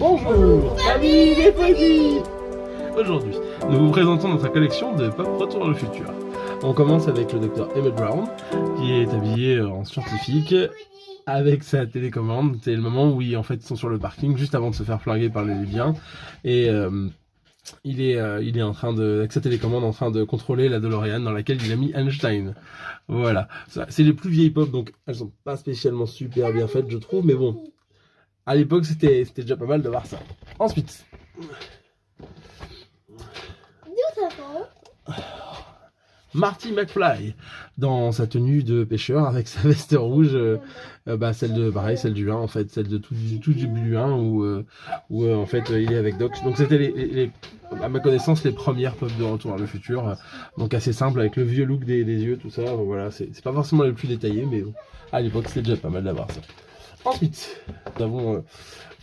Bonjour, amis des poésies. Aujourd'hui, nous vous présentons notre collection de Pop Retour dans le futur. On commence avec le docteur Emmett Brown, qui est habillé en scientifique, avec sa télécommande. C'est le moment où ils sont sur le parking, juste avant de se faire flinguer par les Libyens. Et il est en train de, avec sa télécommande, en train de contrôler la DeLorean dans laquelle il a mis Einstein. Voilà. C'est les plus vieilles pop, donc elles sont pas spécialement super bien faites, je trouve, mais bon. À l'époque, c'était déjà pas mal de voir ça. Ensuite. Marty McFly, dans sa tenue de pêcheur, avec sa veste rouge, celle du 1, en fait, celle de tout début du 1, où en fait, il est avec Doc. Donc c'était, à ma connaissance, les premières pop de Retour vers le futur, donc assez simple, avec le vieux look des yeux, tout ça, donc voilà, c'est pas forcément les plus détaillés, mais à l'époque, c'était déjà pas mal d'avoir ça. Ensuite, nous avons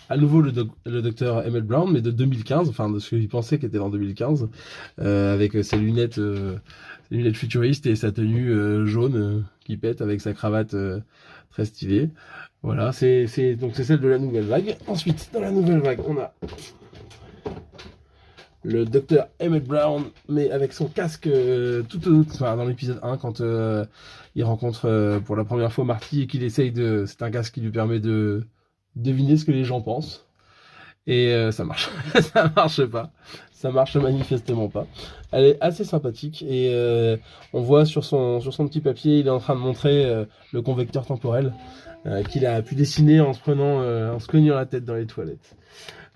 à nouveau le docteur Emmett Brown, mais de 2015, enfin de ce qu'il pensait qu'était en 2015, avec ses lunettes futuristes et sa tenue jaune qui pète avec sa cravate très stylée. Voilà, c'est celle de la nouvelle vague. Ensuite, dans la nouvelle vague, on a le docteur Emmett Brown, mais avec son casque dans l'épisode 1, quand il rencontre pour la première fois Marty et qu'il essaye de... C'est un casque qui lui permet de deviner ce que les gens pensent. Et ça marche. Ça marche pas. Ça marche manifestement pas. Elle est assez sympathique et on voit sur son petit papier, il est en train de montrer le convecteur temporel qu'il a pu dessiner en se cognant la tête dans les toilettes.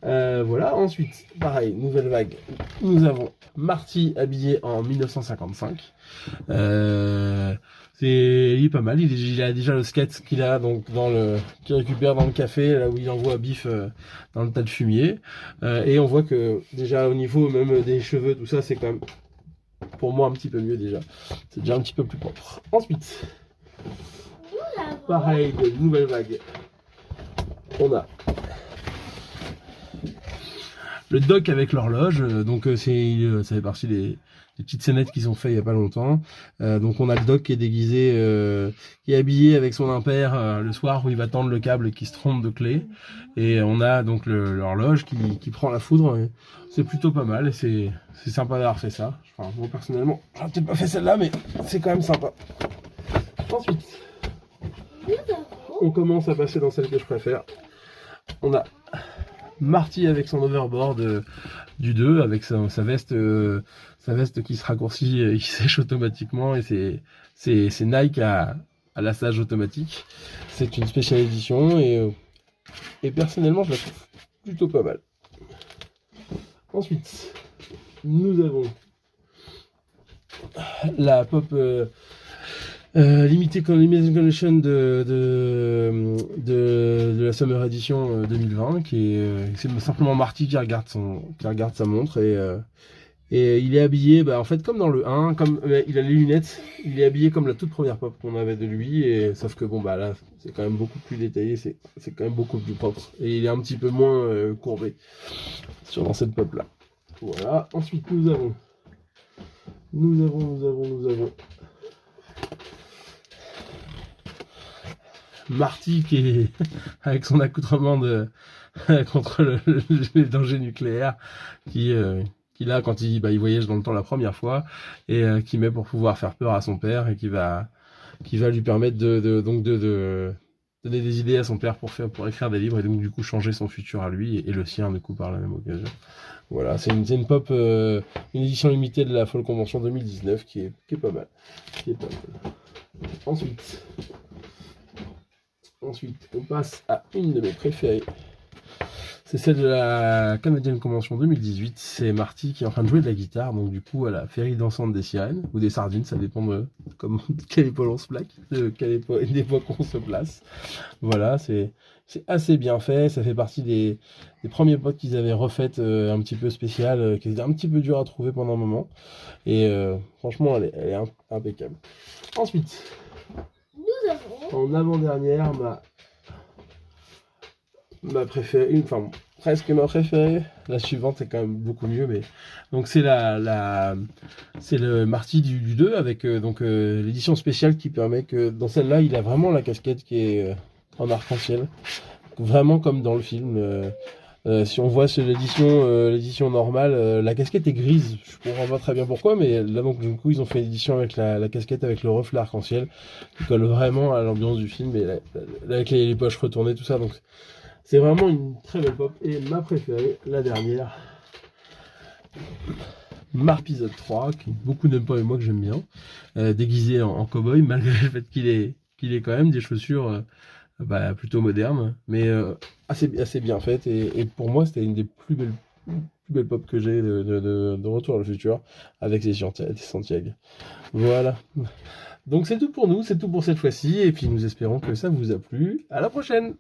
Voilà, ensuite, pareil, nouvelle vague. Nous avons Marty habillé en 1955. Il est pas mal, il a déjà le skate qu'il récupère dans le café, là où il envoie Biff dans le tas de fumier. Et on voit que déjà au niveau même des cheveux, tout ça, c'est quand même pour moi un petit peu mieux déjà. C'est déjà un petit peu plus propre. Ensuite, pareil, de nouvelle vague. On a le doc avec l'horloge, ça fait partie des petites scénettes qu'ils ont fait il y a pas longtemps. Donc on a le doc qui est déguisé, qui est habillé avec son impair le soir où il va tendre le câble et qui se trompe de clé. Et on a donc l'horloge qui prend la foudre. C'est plutôt pas mal et c'est sympa d'avoir fait ça. Enfin, moi personnellement, j'aurais peut-être pas fait celle-là, mais c'est quand même sympa. Ensuite, on commence à passer dans celle que je préfère. On a Marty avec son overboard du 2, avec sa veste qui se raccourcit et qui sèche automatiquement, et c'est Nike à lassage automatique. C'est une spéciale édition et personnellement je la trouve plutôt pas mal. Ensuite, nous avons la pop Limited Collection de la Summer Edition 2020, c'est simplement Marty qui regarde sa montre et il est habillé, en fait comme dans le 1, il a les lunettes, il est habillé comme la toute première pop qu'on avait de lui, et sauf que là c'est quand même beaucoup plus détaillé, c'est quand même beaucoup plus propre et il est un petit peu moins courbé dans cette pop là. Voilà. Ensuite nous avons Marty qui est avec son accoutrement contre les dangers nucléaires, qu'il a quand il voyage dans le temps la première fois, et qui met pour pouvoir faire peur à son père, et qui va lui permettre de donner des idées à son père pour écrire des livres, et donc du coup changer son futur à lui et le sien du coup par la même occasion. Voilà, c'est une pop, une édition limitée de la Folle Convention 2019 qui est pas mal. Ensuite, on passe à une de mes préférées. C'est celle de la Canadian Convention 2018. C'est Marty qui est en train de jouer de la guitare, donc du coup à la féerie dansante des sirènes, ou des sardines, ça dépend de quelle épaule on se plaque, de quelle époque on se place. Voilà, c'est assez bien fait, ça fait partie des premiers potes qu'ils avaient refaites un petit peu spéciales, qui étaient un petit peu dur à trouver pendant un moment. Et franchement, elle est impeccable. Ensuite, en avant-dernière, ma préférée, presque ma préférée, la suivante est quand même beaucoup mieux, mais donc c'est c'est le Marty du 2 avec l'édition spéciale qui permet que dans celle-là, il a vraiment la casquette qui est en arc-en-ciel, vraiment comme dans le film, Si on voit sur l'édition normale, la casquette est grise. Je comprends pas très bien pourquoi, mais là donc du coup ils ont fait l'édition avec la casquette avec le reflet arc-en-ciel qui colle vraiment à l'ambiance du film et avec les poches retournées tout ça. Donc c'est vraiment une très belle pop et ma préférée, la dernière, Marpisode 3, que beaucoup n'aiment pas et moi que j'aime bien, déguisé en cow-boy malgré le fait qu'il ait quand même des chaussures plutôt moderne, mais assez bien faite. Et pour moi, c'était une des plus belles pop que j'ai de Retour à le futur avec les Santiago. Voilà. Donc c'est tout pour nous, c'est tout pour cette fois-ci. Et puis nous espérons que ça vous a plu. À la prochaine!